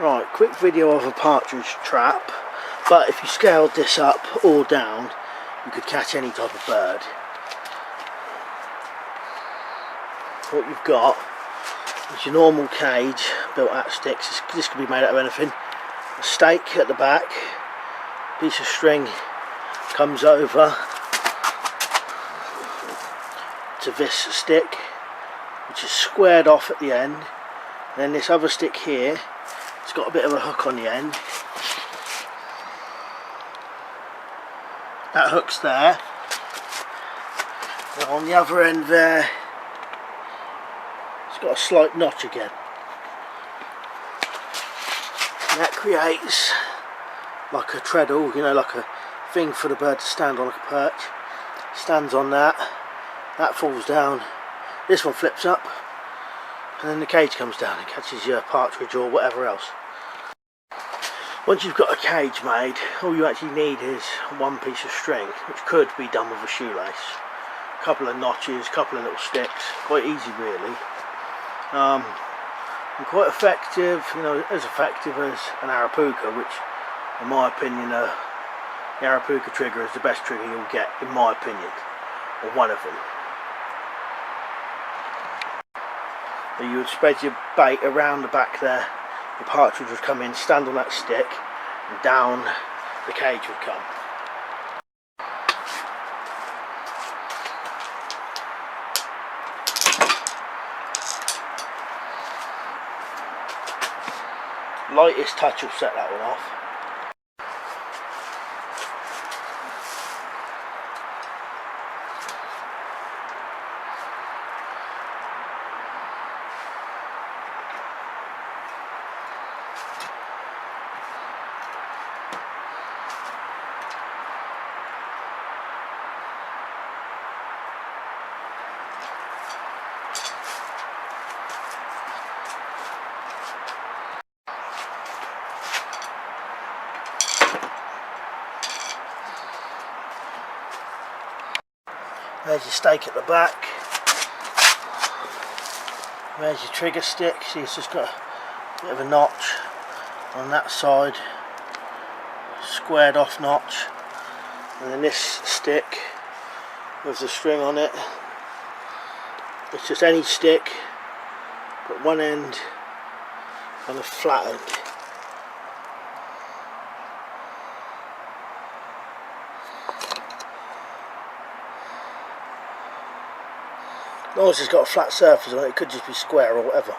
Right, quick video of a partridge trap, but if you scaled this up or down, you could catch any type of bird. What you've got is your normal cage built out of sticks. This can be made out of anything. A stake at the back, piece of string comes over to this stick, which is squared off at the end. And then this other stick here, it's got a bit of a hook on the end. That hook's there. And on the other end there, it's got a slight notch again. And that creates like a treadle, you know, like a thing for the bird to stand on, like a perch. Stands on that, that falls down, this one flips up, and then the cage comes down and catches your partridge or whatever else. Once you've got a cage made, all you actually need is one piece of string, which could be done with a shoelace. A couple of notches, a couple of little sticks, quite easy really. And quite effective, you know, as effective as an Arapuca, which in my opinion the Arapuca trigger is the best trigger you'll get, in my opinion, or one of them. So you would spread your bait around the back there, the partridge would come in, stand on that stick, and down the cage would come. Lightest touch will set that one off. There's your stake at the back. There's your trigger stick. See, it's just got a bit of a notch on that side, squared off notch. And then this stick with the string on it, it's just any stick, but one end kind of flattened. As long as it's got a flat surface on it, it could just be square or whatever.